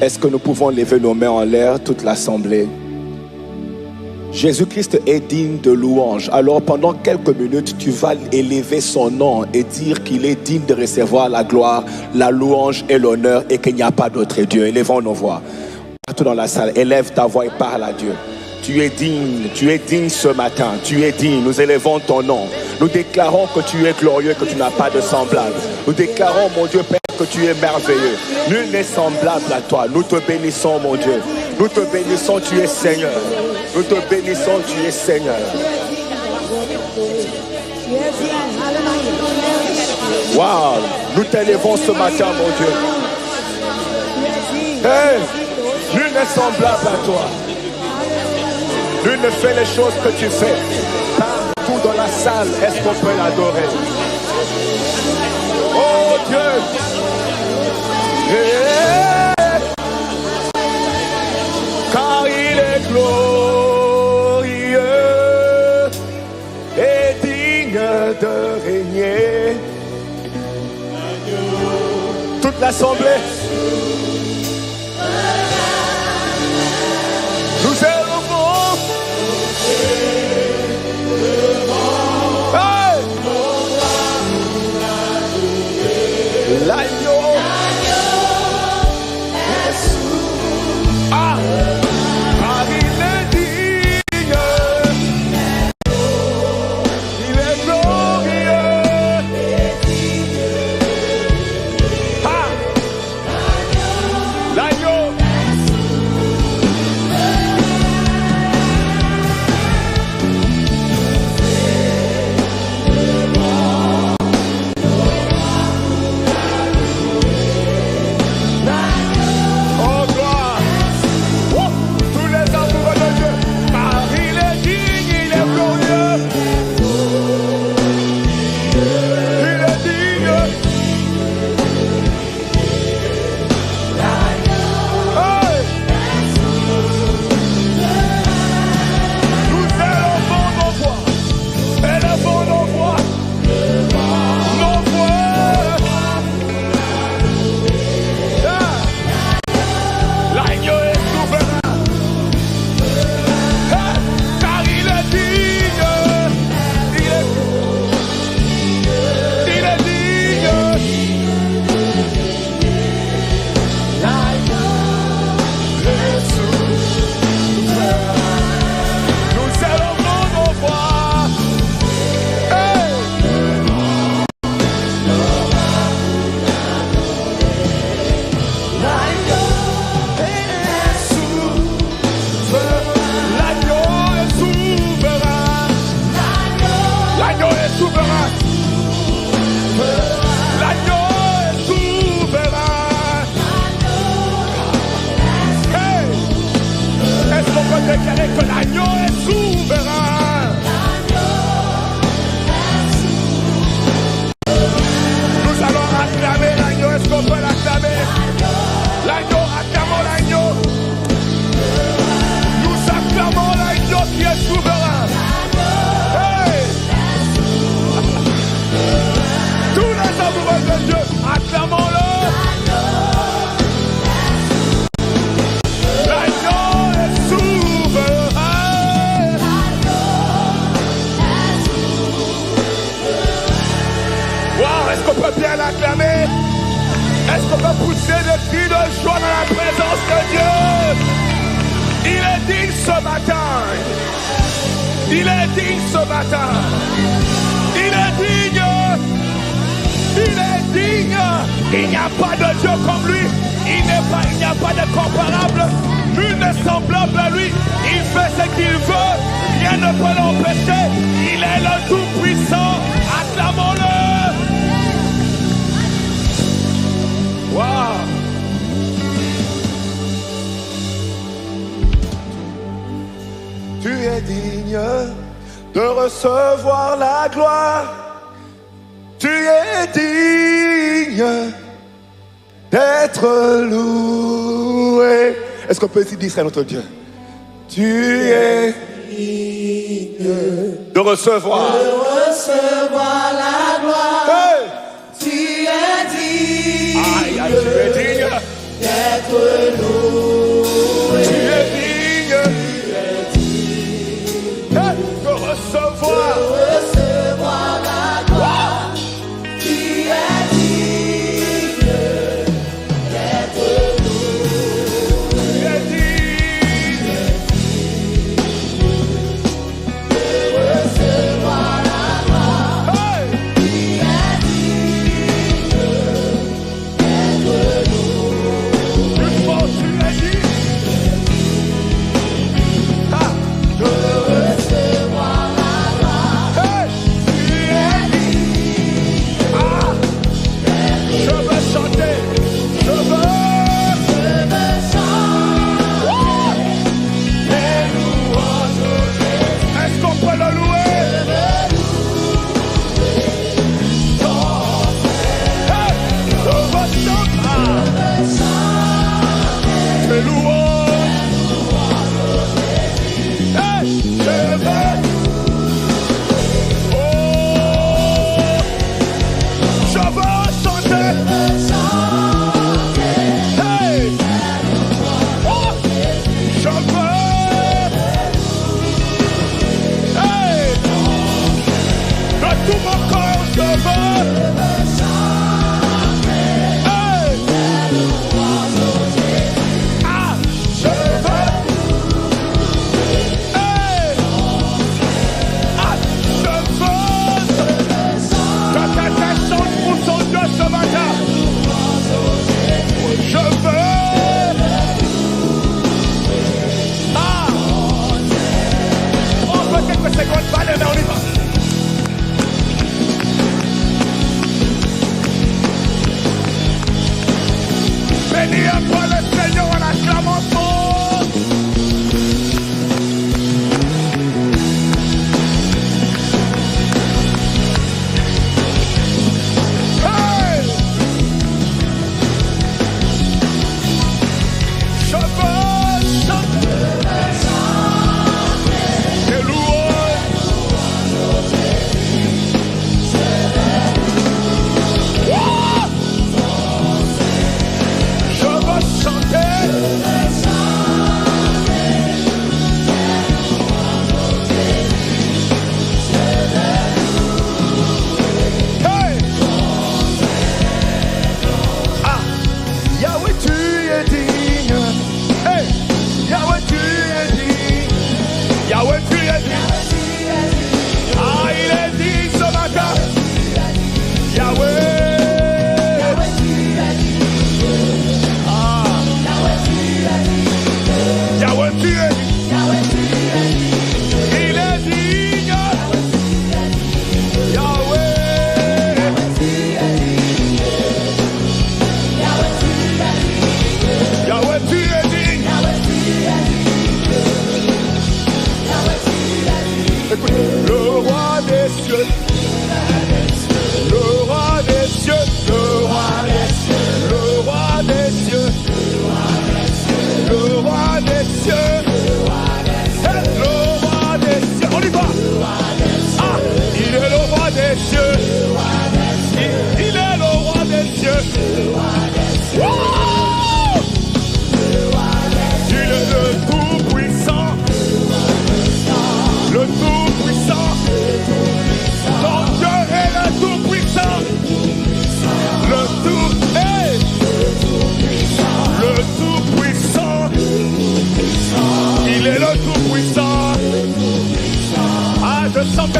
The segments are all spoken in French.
Est-ce que nous pouvons lever nos mains en l'air, toute l'assemblée? Jésus-Christ est digne de louange. Alors pendant quelques minutes, tu vas élever son nom et dire qu'il est digne de recevoir la gloire, la louange et l'honneur et qu'il n'y a pas d'autre Dieu. Élevons nos voix. Partout dans la salle, élève ta voix et parle à Dieu. Tu es digne ce matin, tu es digne, nous élevons ton nom. Nous déclarons que tu es glorieux, que tu n'as pas de semblable. Nous déclarons, mon Dieu Père, que tu es merveilleux. Nul n'est semblable à toi. Nous te bénissons, mon Dieu. Nous te bénissons, tu es Seigneur. Nous te bénissons, tu es Seigneur. Waouh, nous t'élevons ce matin, mon Dieu. Hey, nul n'est semblable à toi. Nul ne fait les choses que tu fais. Partout dans la salle, est-ce qu'on peut l'adorer? Oh Dieu! Yeah. Car il est glorieux et digne de régner. Toute l'assemblée. Nous élevons. Hey! L'agneau. Ah! Car il est digne. Il est glorieux. Ah! L'agneau. Déclarer que l'agneau est souverain. Nous allons acclamer l'agneau. Est-ce qu'on peut l'acclamer? L'agneau, acclamons l'agneau. Nous acclamons l'agneau qui est souverain. Hey! Tous les amoureux de Dieu, acclamons-le. Est-ce qu'on peut bien l'acclamer? Est-ce qu'on peut pousser des cris de joie dans la présence de Dieu? Il est digne ce matin. Il est digne ce matin. Il est digne. Il est digne. Il n'y a pas de Dieu comme lui. Il n'y a pas de comparable. Nul n'est semblable à lui. Il fait ce qu'il veut. Rien ne peut l'empêcher. Il est le Tout-Puissant. Acclamons-le. Wow. Tu es digne de recevoir la gloire. Tu es digne d'être loué. Est-ce qu'on peut aussi dire ça à notre Dieu? Tu es digne de recevoir la gloire. Hey! Tu es digne d'être loué. les mains, on y va. Bénis un peu le Seigneur en acclamant son nom.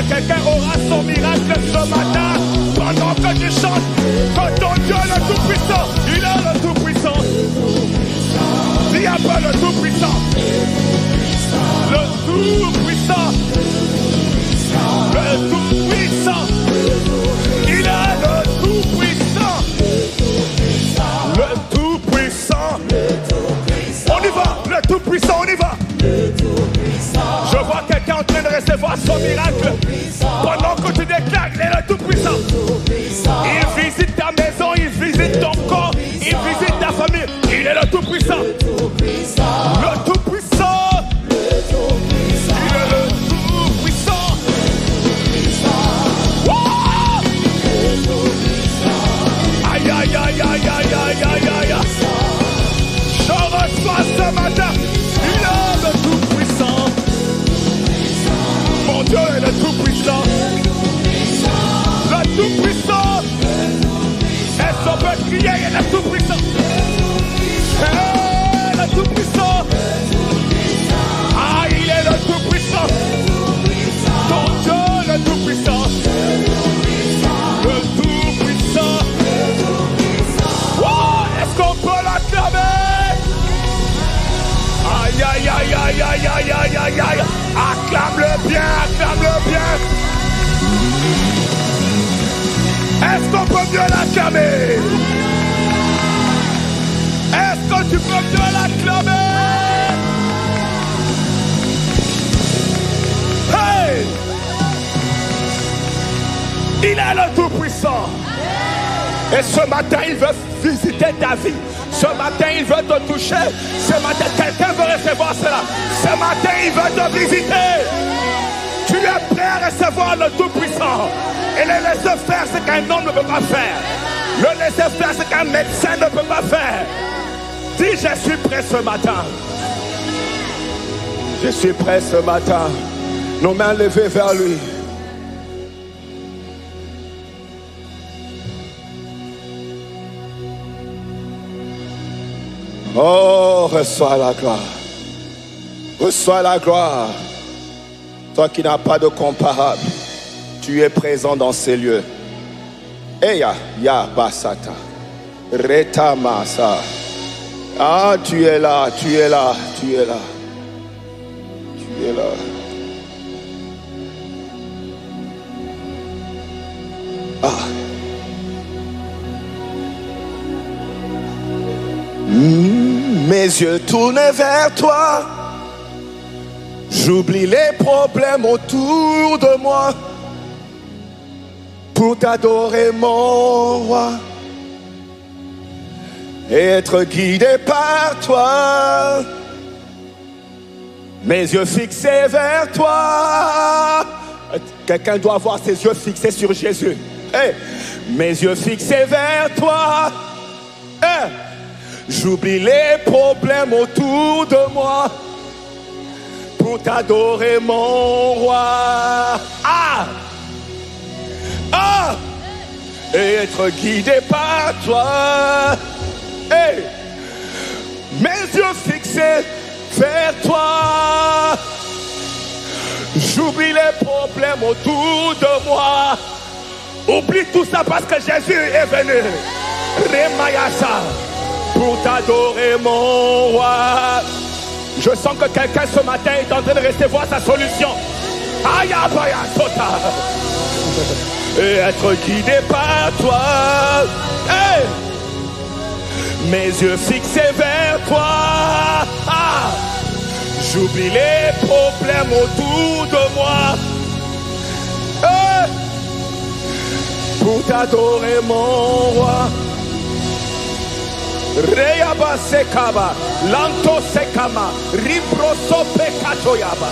Quelqu'un aura son miracle ce matin pendant que tu chantes que ton Dieu est le Tout-Puissant. Il est le Tout-Puissant. Dis un peu le Tout-Puissant. Le Tout-Puissant. Le Tout-Puissant. Il est le Tout-Puissant. Le Tout-Puissant. On y va. Le Tout-Puissant, on y va. Je vois quelqu'un en train de recevoir son miracle pendant que tu déclares qu'il est le Tout-Puissant. Il visite ta maison, il visite ton corps, il visite ta famille. Il est le Tout-Puissant. Le Tout-Puissant. Il est le Tout-Puissant. Aïe, aïe, aïe, aïe, aïe, aïe, aïe, aïe. Je reçois ce matin. Il est le Tout-Puissant. Mon Dieu est le Tout-Puissant. Le Tout-Puissant. Est-ce qu'on peut crier, il est le Tout-Puissant. Le Tout-Puissant. Ah, il est le Tout-Puissant. Ton Dieu, le Tout-Puissant. Le Tout-Puissant. Wow, est-ce qu'on peut l'acclamer? Aïe, aïe, aïe, aïe, aïe, aïe, aïe, aïe, aïe. Acclame-le bien, acclame-le bien. Est-ce qu'on peut mieux l'acclamer? Est-ce que tu peux mieux l'acclamer? Hey! Il est le Tout-Puissant. Et ce matin, il veut visiter ta vie. Ce matin, il veut te toucher. Ce matin, quelqu'un veut recevoir cela. Ce matin, il veut te visiter. Tu es prêt à recevoir le Tout-Puissant. Et le laisser faire ce qu'un homme ne peut pas faire. Le laisser faire ce qu'un médecin ne peut pas faire. Dis, je suis prêt ce matin. Je suis prêt ce matin. Nos mains levées vers lui. Oh, reçois la gloire. Reçois la gloire. Toi qui n'as pas de comparable, tu es présent dans ces lieux. Eya, ya basata. Reta masa. Ah, tu es là, tu es là, tu es là. Tu es là. Ah. Mes yeux tournent vers toi. J'oublie les problèmes autour de moi pour t'adorer, mon roi, et être guidé par toi. Mes yeux fixés vers toi. Quelqu'un doit avoir ses yeux fixés sur Jésus. Hey. Mes yeux fixés vers toi. Hey. J'oublie les problèmes autour de moi pour t'adorer, mon roi. Ah! Ah! Et être guidé par toi. Hey! Mes yeux fixés vers toi. J'oublie les problèmes autour de moi. Oublie tout ça parce que Jésus est venu. Remayasa. Pour t'adorer, mon roi. Je sens que quelqu'un ce matin est en train de recevoir sa solution. Aïe, aïe, tota. Et être guidé par toi. Hey! Mes yeux fixés vers toi. Ah! J'oublie les problèmes autour de moi. Hey! Pour t'adorer, mon roi. Reyaba sekaba, lanto sekama, ribroso pekatoyaba.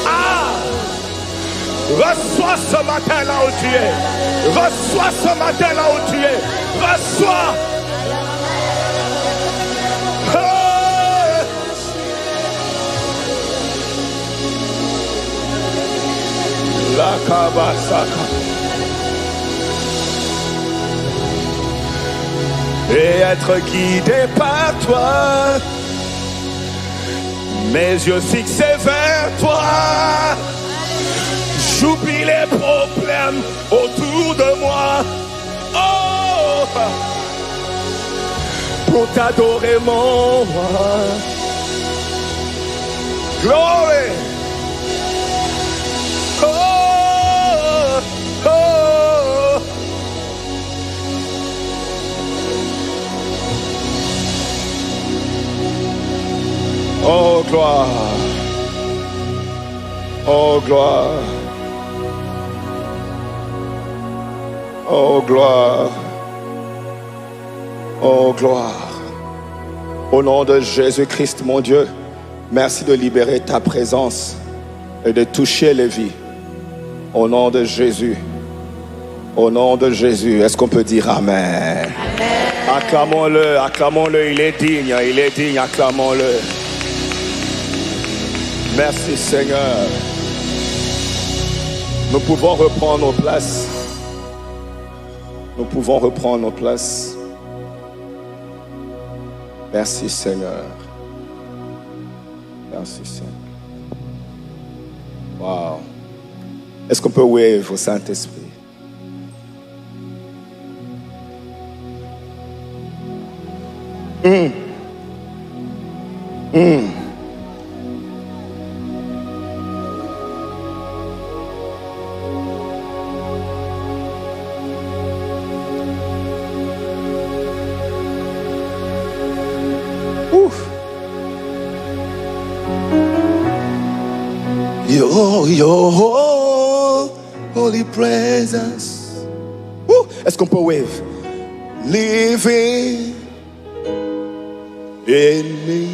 Ah! Reçois ce matin là où tu es. Reçois ce matin là où tu es. Reçois. Hey! La kabasaka. Et être guidé par toi. Mes yeux fixés vers toi. J'oublie les problèmes autour de moi. Oh! Pour t'adorer, mon roi. Glory! Oh! Oh! Oh gloire, oh gloire, oh gloire, oh gloire. Au nom de Jésus-Christ, mon Dieu, merci de libérer ta présence et de toucher les vies. Au nom de Jésus, au nom de Jésus, est-ce qu'on peut dire Amen? Amen. Acclamons-le, acclamons-le, il est digne, acclamons-le. Merci Seigneur. Nous pouvons reprendre nos places. Nous pouvons reprendre nos places. Merci Seigneur. Merci Seigneur. Wow. Est-ce qu'on peut wave au Saint-Esprit? Your holy presence. Est-ce qu'on peut wave? Living in me.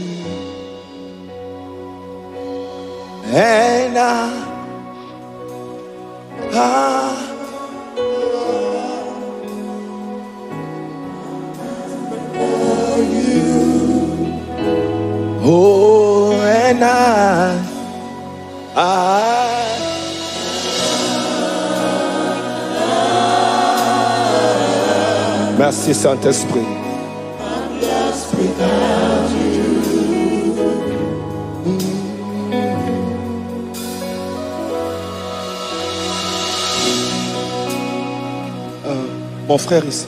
And Merci Saint-Esprit. Mon frère ici.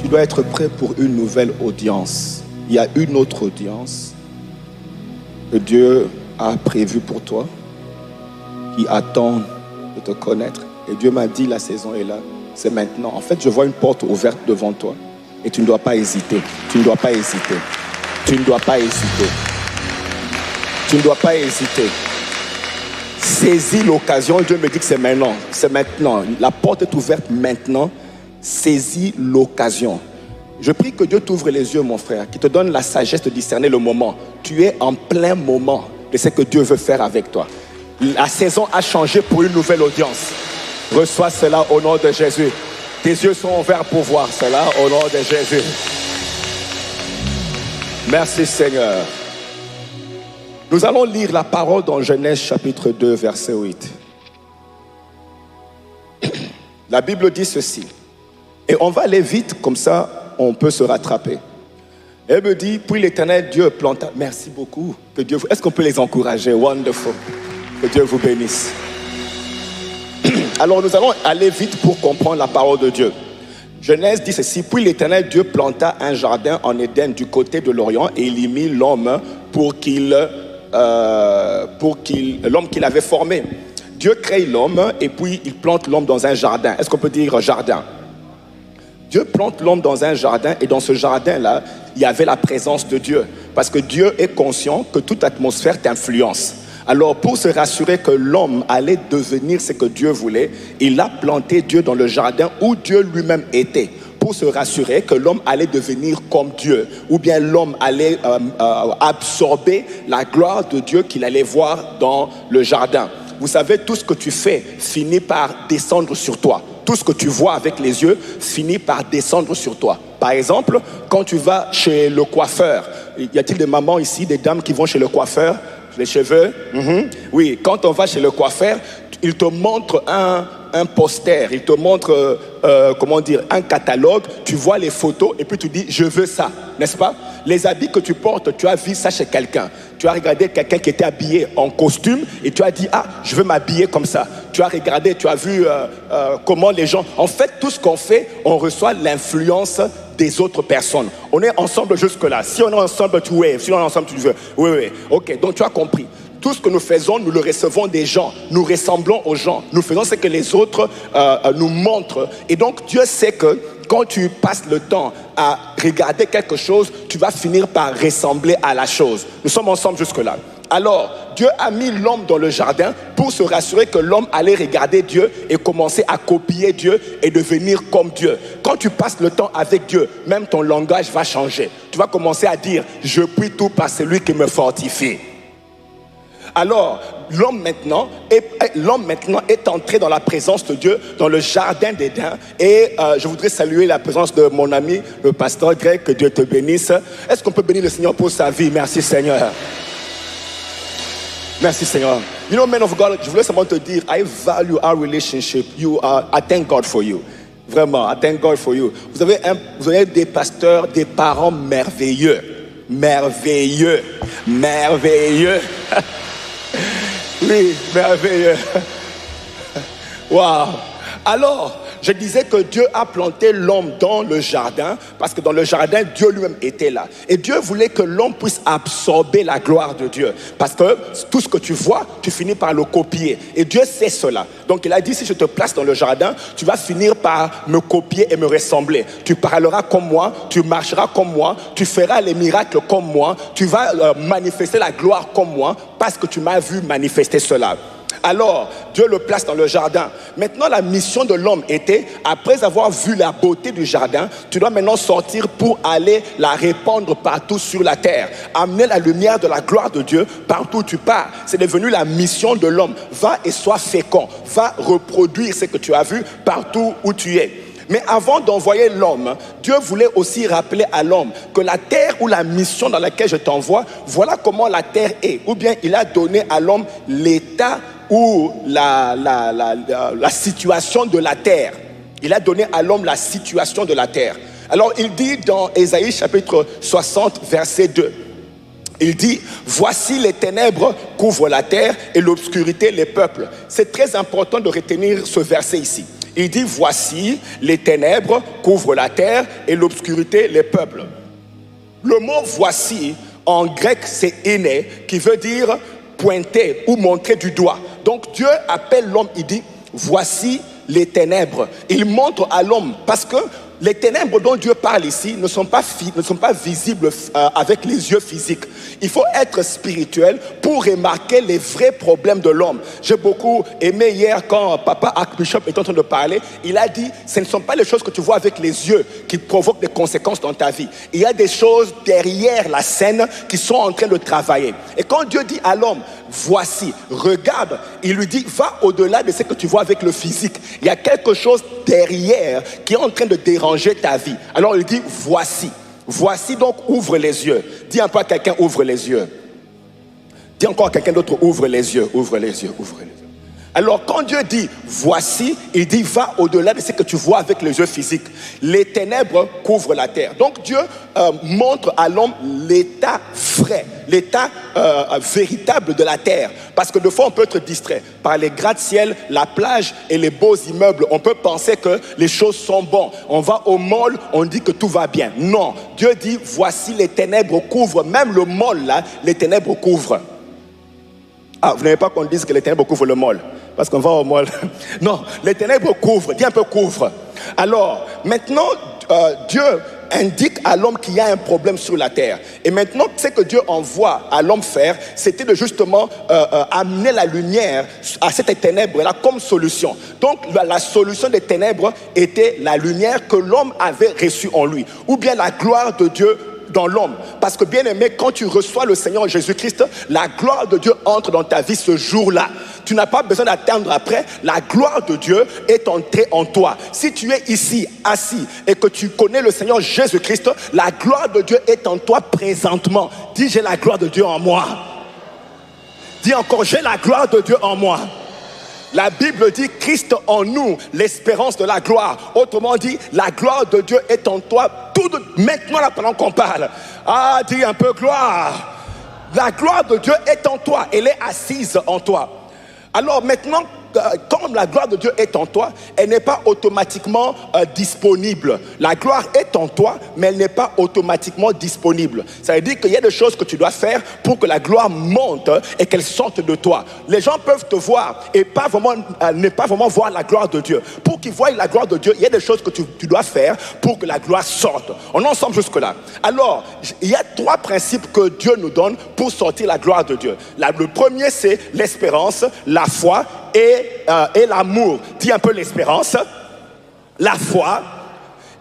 Tu dois être prêt pour une nouvelle audience. Il y a une autre audience que Dieu a prévue pour toi. qui attendent de te connaître. Et Dieu m'a dit, la saison est là, c'est maintenant. En fait, je vois une porte ouverte devant toi. Et tu ne dois pas hésiter. Tu ne dois pas hésiter. Tu ne dois pas hésiter. Tu ne dois pas hésiter. Saisis l'occasion. Dieu me dit que c'est maintenant. C'est maintenant. La porte est ouverte maintenant. Saisis l'occasion. Je prie que Dieu t'ouvre les yeux, mon frère, qu'il te donne la sagesse de discerner le moment. Tu es en plein moment de ce que Dieu veut faire avec toi. La saison a changé pour une nouvelle audience. Reçois cela au nom de Jésus. Tes yeux sont ouverts pour voir cela au nom de Jésus. Merci Seigneur. Nous allons lire la parole dans Genèse chapitre 2 verset 8. La Bible dit ceci. Et on va aller vite, comme ça on peut se rattraper. Elle me dit, puis l'Éternel Dieu planta. Merci beaucoup. Que Dieu. Est-ce qu'on peut les encourager? Wonderful. Que Dieu vous bénisse. Alors nous allons aller vite pour comprendre la parole de Dieu. Genèse dit ceci. Puis l'Éternel Dieu planta un jardin en Éden du côté de l'Orient et il y mit l'homme l'homme qu'il avait formé. Dieu crée l'homme et puis il plante l'homme dans un jardin. Est-ce qu'on peut dire jardin? Dieu plante l'homme dans un jardin et dans ce jardin-là, il y avait la présence de Dieu. Parce que Dieu est conscient que toute atmosphère t'influence. Alors pour se rassurer que l'homme allait devenir ce que Dieu voulait, il a planté Dieu dans le jardin où Dieu lui-même était. Pour se rassurer que l'homme allait devenir comme Dieu. Ou bien l'homme allait absorber la gloire de Dieu qu'il allait voir dans le jardin. Vous savez, tout ce que tu fais finit par descendre sur toi. Tout ce que tu vois avec les yeux finit par descendre sur toi. Par exemple, quand tu vas chez le coiffeur, y a-t-il des mamans ici, des dames qui vont chez le coiffeur? Les cheveux? Oui, quand on va chez le coiffeur, il te montre un poster, il te montre un catalogue, tu vois les photos et puis tu dis je veux ça, n'est-ce pas? Les habits que tu portes, tu as vu ça chez quelqu'un. Tu as regardé quelqu'un qui était habillé en costume et tu as dit ah, je veux m'habiller comme ça. Tu as regardé, tu as vu comment les gens... En fait, tout ce qu'on fait, on reçoit l'influence des autres personnes. On est ensemble jusque-là. Si on est ensemble, tu veux. Si on est ensemble, tu veux. Oui. Ok, donc tu as compris. Tout ce que nous faisons, nous le recevons des gens. Nous ressemblons aux gens. Nous faisons ce que les autres nous montrent. Et donc, Dieu sait que quand tu passes le temps à regarder quelque chose, tu vas finir par ressembler à la chose. Nous sommes ensemble jusque-là. Alors, Dieu a mis l'homme dans le jardin pour se rassurer que l'homme allait regarder Dieu et commencer à copier Dieu et devenir comme Dieu. Quand tu passes le temps avec Dieu, même ton langage va changer. Tu vas commencer à dire « Je puis tout par celui qui me fortifie ». Alors, l'homme maintenant est entré dans la présence de Dieu, dans le jardin d'Éden. Et je voudrais saluer la présence de mon ami, le pasteur Greg, que Dieu te bénisse. Est-ce qu'on peut bénir le Seigneur pour sa vie? Merci Seigneur. Merci Seigneur. You know, man of God, je voulais seulement te dire, I value our relationship. I thank God for you. Vraiment, I thank God for you. Vous avez des pasteurs, des parents merveilleux. Merveilleux. Merveilleux. Oui, merveilleux. Wow. Alors, je disais que Dieu a planté l'homme dans le jardin parce que dans le jardin, Dieu lui-même était là. Et Dieu voulait que l'homme puisse absorber la gloire de Dieu. Parce que tout ce que tu vois, tu finis par le copier. Et Dieu sait cela. Donc il a dit, si je te place dans le jardin, tu vas finir par me copier et me ressembler. Tu parleras comme moi, tu marcheras comme moi, tu feras les miracles comme moi, tu vas manifester la gloire comme moi parce que tu m'as vu manifester cela. Alors, Dieu le place dans le jardin. Maintenant, la mission de l'homme était, après avoir vu la beauté du jardin, tu dois maintenant sortir pour aller la répandre partout sur la terre. Amener la lumière de la gloire de Dieu partout où tu pars. C'est devenu la mission de l'homme. Va et sois fécond. Va reproduire ce que tu as vu partout où tu es. Mais avant d'envoyer l'homme, Dieu voulait aussi rappeler à l'homme que la terre ou la mission dans laquelle je t'envoie, voilà comment la terre est. Ou bien il a donné à l'homme l'état ou la situation de la terre. Il a donné à l'homme la situation de la terre. Alors il dit dans Ésaïe chapitre 60 verset 2. Il dit, voici les ténèbres couvrent la terre et l'obscurité les peuples. C'est très important de retenir ce verset ici. Il dit, voici les ténèbres couvrent la terre et l'obscurité les peuples. Le mot voici, en grec, c'est iné, qui veut dire pointer ou montrer du doigt. Donc Dieu appelle l'homme, il dit, voici les ténèbres. Il montre à l'homme, parce que les ténèbres dont Dieu parle ici ne sont pas visibles avec les yeux physiques. Il faut être spirituel pour remarquer les vrais problèmes de l'homme. J'ai beaucoup aimé hier quand Papa Archbishop est en train de parler. Il a dit, ce ne sont pas les choses que tu vois avec les yeux qui provoquent des conséquences dans ta vie. Il y a des choses derrière la scène qui sont en train de travailler. Et quand Dieu dit à l'homme, voici, regarde, il lui dit, va au-delà de ce que tu vois avec le physique. Il y a quelque chose derrière qui est en train de déranger ta vie. Alors il dit, voici. Voici, donc ouvre les yeux. Dis un peu à quelqu'un, ouvre les yeux. Dis encore à quelqu'un d'autre, ouvre les yeux, ouvre les yeux, ouvre les yeux. Alors quand Dieu dit voici, il dit va au-delà de ce que tu vois avec les yeux physiques. Les ténèbres couvrent la terre. Donc Dieu montre à l'homme l'état vrai, l'état véritable de la terre. Parce que de fois on peut être distrait par les gratte-ciel, la plage et les beaux immeubles. On peut penser que les choses sont bonnes. On va au mall, on dit que tout va bien. Non, Dieu dit voici les ténèbres couvrent. Même le mall là, les ténèbres couvrent. Ah, vous n'aimez pas qu'on dise que les ténèbres couvrent le mall? Parce qu'on va au mall. Non, les ténèbres couvrent. Dis un peu couvre. Alors, maintenant, Dieu indique à l'homme qu'il y a un problème sur la terre. Et maintenant, ce que Dieu envoie à l'homme faire, c'était de justement amener la lumière à cette ténèbre-là comme solution. Donc, la solution des ténèbres était la lumière que l'homme avait reçue en lui. Ou bien la gloire de Dieu dans l'homme. Parce que bien aimé, quand tu reçois le Seigneur Jésus-Christ, la gloire de Dieu entre dans ta vie ce jour-là. Tu n'as pas besoin d'attendre après. La gloire de Dieu est entrée en toi. Si tu es ici, assis, et que tu connais le Seigneur Jésus-Christ, la gloire de Dieu est en toi présentement. Dis, j'ai la gloire de Dieu en moi. Dis encore, j'ai la gloire de Dieu en moi. La Bible dit Christ en nous, l'espérance de la gloire. Autrement dit, la gloire de Dieu est en toi maintenant là pendant qu'on parle. Ah, dis un peu gloire. La gloire de Dieu est en toi, elle est assise en toi. Alors maintenant, comme la gloire de Dieu est en toi, elle n'est pas automatiquement disponible. La gloire est en toi, mais elle n'est pas automatiquement disponible. Ça veut dire qu'il y a des choses que tu dois faire pour que la gloire monte et qu'elle sorte de toi. Les gens peuvent te voir et ne pas vraiment voir la gloire de Dieu. Pour qu'ils voient la gloire de Dieu, il y a des choses que tu dois faire pour que la gloire sorte. On est ensemble jusque-là. Alors, il y a 3 principes que Dieu nous donne pour sortir la gloire de Dieu. Le premier, c'est l'espérance, la foi et l'amour. Dis un peu l'espérance, la foi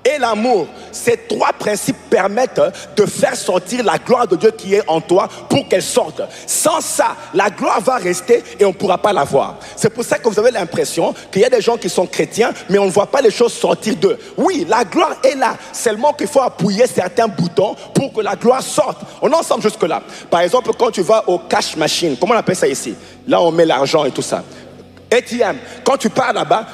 et l'amour. Ces 3 principes permettent de faire sortir la gloire de Dieu qui est en toi pour qu'elle sorte. Sans ça, la gloire va rester et on ne pourra pas la voir. C'est pour ça que vous avez l'impression qu'il y a des gens qui sont chrétiens, mais on ne voit pas les choses sortir d'eux. Oui, la gloire est là, seulement qu'il faut appuyer certains boutons pour que la gloire sorte. On est ensemble jusque-là. Par exemple, quand tu vas au cash machine, comment on appelle ça ici? Là, on met l'argent et tout ça. ATM, quand tu pars là-bas,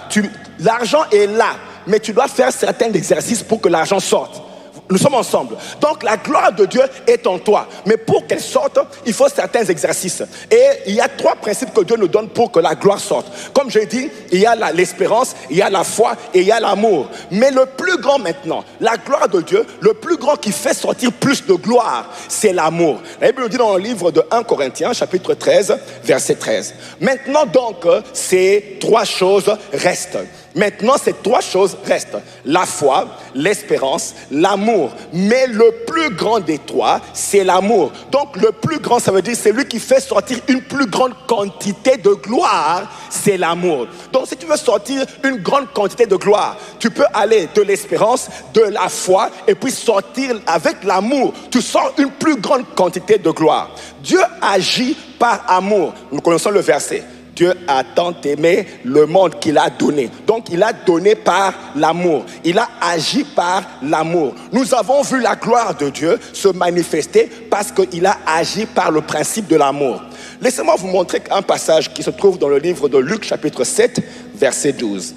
l'argent est là, mais tu dois faire certains exercices pour que l'argent sorte. Nous sommes ensemble. Donc la gloire de Dieu est en toi. Mais pour qu'elle sorte, il faut certains exercices. Et il y a 3 principes que Dieu nous donne pour que la gloire sorte. Comme j'ai dit, il y a l'espérance, il y a la foi et il y a l'amour. Mais le plus grand maintenant, la gloire de Dieu, le plus grand qui fait sortir plus de gloire, c'est l'amour. La Bible nous dit dans le livre de 1 Corinthiens, chapitre 13, verset 13. Maintenant donc, ces 3 choses restent. Maintenant, ces 3 choses restent. La foi, l'espérance, l'amour. Mais le plus grand des 3, c'est l'amour. Donc, le plus grand, ça veut dire c'est lui qui fait sortir une plus grande quantité de gloire, c'est l'amour. Donc, si tu veux sortir une grande quantité de gloire, tu peux aller de l'espérance, de la foi, et puis sortir avec l'amour. Tu sors une plus grande quantité de gloire. Dieu agit par amour. Nous connaissons le verset. Dieu a tant aimé le monde qu'il a donné. Donc il a donné par l'amour. Il a agi par l'amour. Nous avons vu la gloire de Dieu se manifester parce qu'il a agi par le principe de l'amour. Laissez-moi vous montrer un passage qui se trouve dans le livre de Luc chapitre 7, verset 12.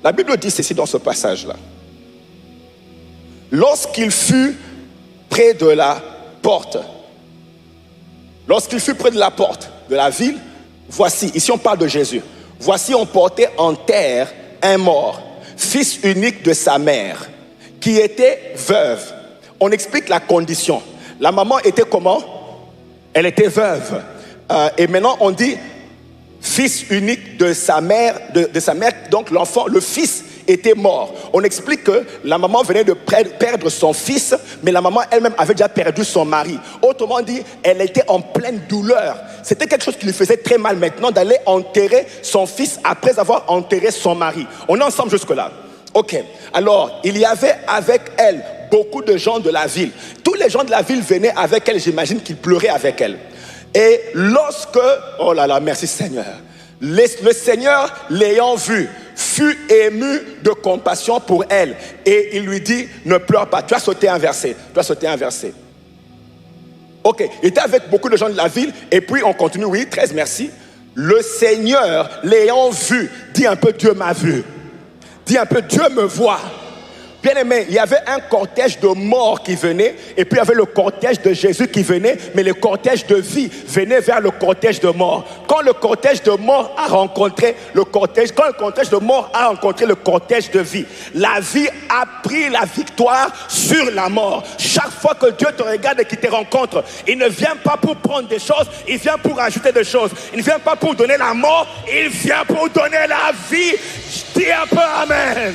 La Bible dit ceci dans ce passage-là. Lorsqu'il fut près de la porte, de la ville, voici, ici on parle de Jésus. Voici, on portait en terre un mort, fils unique de sa mère, qui était veuve. On explique la condition. La maman était comment? Elle était veuve. Et maintenant on dit, fils unique de sa mère, donc l'enfant, le fils était mort. On explique que la maman venait de perdre son fils, mais la maman elle-même avait déjà perdu son mari. Autrement dit, elle était en pleine douleur. C'était quelque chose qui lui faisait très mal maintenant d'aller enterrer son fils après avoir enterré son mari. On est ensemble jusque-là. Ok, alors il y avait avec elle beaucoup de gens de la ville. Tous les gens de la ville venaient avec elle, j'imagine qu'ils pleuraient avec elle. Et lorsque, oh là là, merci Seigneur, le Seigneur l'ayant vue, fut ému de compassion pour elle. Et il lui dit, ne pleure pas. Tu as sauté un verset. Ok, il était avec beaucoup de gens de la ville. Et puis on continue, oui, 13, merci. Le Seigneur l'ayant vue, dis un peu, Dieu m'a vu. Dis un peu, Dieu me voit. Bien aimé, il y avait un cortège de mort qui venait, et puis il y avait le cortège de Jésus qui venait, mais le cortège de vie venait vers le cortège de mort. Quand le cortège de mort a rencontré le cortège de vie, la vie a pris la victoire sur la mort. Chaque fois que Dieu te regarde et qu'il te rencontre, il ne vient pas pour prendre des choses, il vient pour ajouter des choses. Il ne vient pas pour donner la mort, il vient pour donner la vie. Dis un peu amen.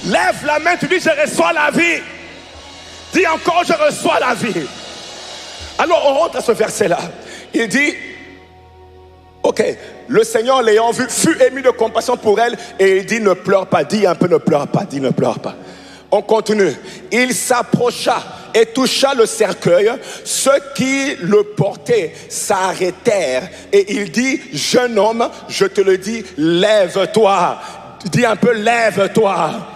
Lève la main, tu dis je reçois la vie. Dis encore je reçois la vie. Alors on rentre à ce verset-là. Il dit, ok, le Seigneur l'ayant vu fut ému de compassion pour elle et il dit ne pleure pas. Dis un peu ne pleure pas, dis ne pleure pas. On continue. Il s'approcha et toucha le cercueil. Ceux qui le portaient s'arrêtèrent et il dit, jeune homme, je te le dis, lève-toi. Dis un peu lève-toi.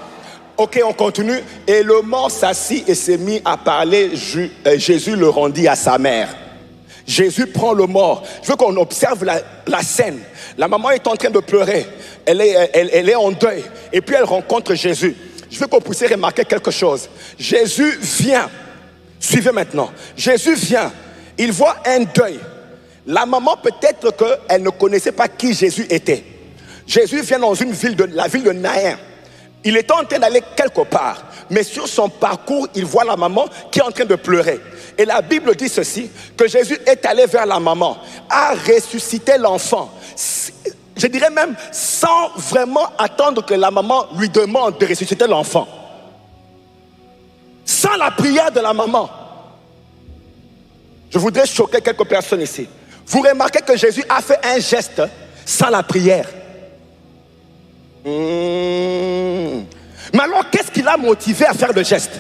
Ok, on continue. Et le mort s'assit et s'est mis à parler. Jésus le rendit à sa mère. Jésus prend le mort. Je veux qu'on observe la scène. La maman est en train de pleurer. Elle est en deuil. Et puis elle rencontre Jésus. Je veux qu'on puisse remarquer quelque chose. Jésus vient. Suivez maintenant. Jésus vient. Il voit un deuil. La maman, peut-être qu'elle ne connaissait pas qui Jésus était. Jésus vient dans la ville de Naïn. Il était en train d'aller quelque part, mais sur son parcours, il voit la maman qui est en train de pleurer. Et la Bible dit ceci, que Jésus est allé vers la maman, a ressuscité l'enfant. Je dirais même sans vraiment attendre que la maman lui demande de ressusciter l'enfant. Sans la prière de la maman. Je voudrais choquer quelques personnes ici. Vous remarquez que Jésus a fait un geste sans la prière. Mais alors, qu'est-ce qui l'a motivé à faire le geste?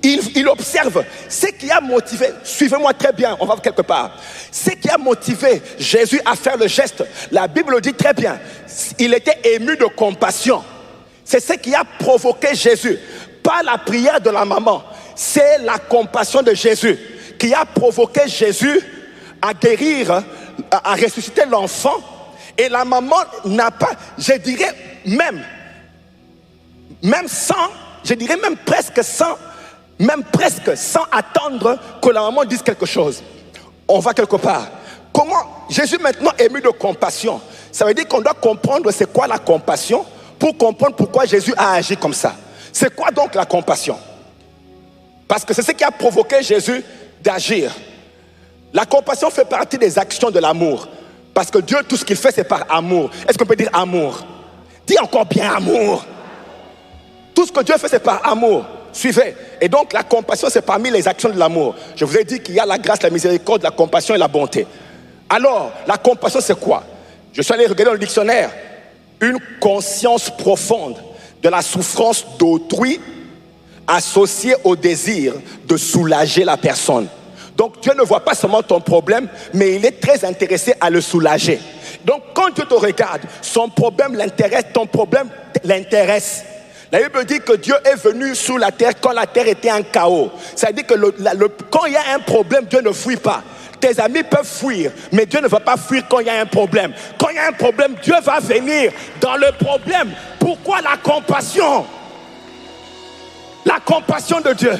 Il observe ce qui a motivé, suivez-moi très bien, on va quelque part. Ce qui a motivé Jésus à faire le geste, la Bible dit très bien, il était ému de compassion. C'est ce qui a provoqué Jésus, pas la prière de la maman, c'est la compassion de Jésus qui a provoqué Jésus à guérir, à ressusciter l'enfant. Et la maman n'a pas, je dirais même sans, je dirais même presque sans attendre que la maman dise quelque chose. On va quelque part. Comment Jésus maintenant ému de compassion? Ça veut dire qu'on doit comprendre c'est quoi la compassion pour comprendre pourquoi Jésus a agi comme ça. C'est quoi donc la compassion? Parce que c'est ce qui a provoqué Jésus d'agir. La compassion fait partie des actions de l'amour. Parce que Dieu, tout ce qu'il fait, c'est par amour. Est-ce qu'on peut dire amour? Dis encore bien amour. Tout ce que Dieu fait, c'est par amour. Suivez. Et donc, la compassion, c'est parmi les actions de l'amour. Je vous ai dit qu'il y a la grâce, la miséricorde, la compassion et la bonté. Alors, la compassion, c'est quoi? Je suis allé regarder dans le dictionnaire. Une conscience profonde de la souffrance d'autrui associée au désir de soulager la personne. Donc Dieu ne voit pas seulement ton problème, mais il est très intéressé à le soulager. Donc quand Dieu te regarde, son problème l'intéresse, ton problème l'intéresse. La Bible dit que Dieu est venu sur la terre quand la terre était en chaos. Ça veut dire que quand il y a un problème, Dieu ne fuit pas. Tes amis peuvent fuir, mais Dieu ne va pas fuir quand il y a un problème. Quand il y a un problème, Dieu va venir dans le problème. Pourquoi la compassion? La compassion de Dieu.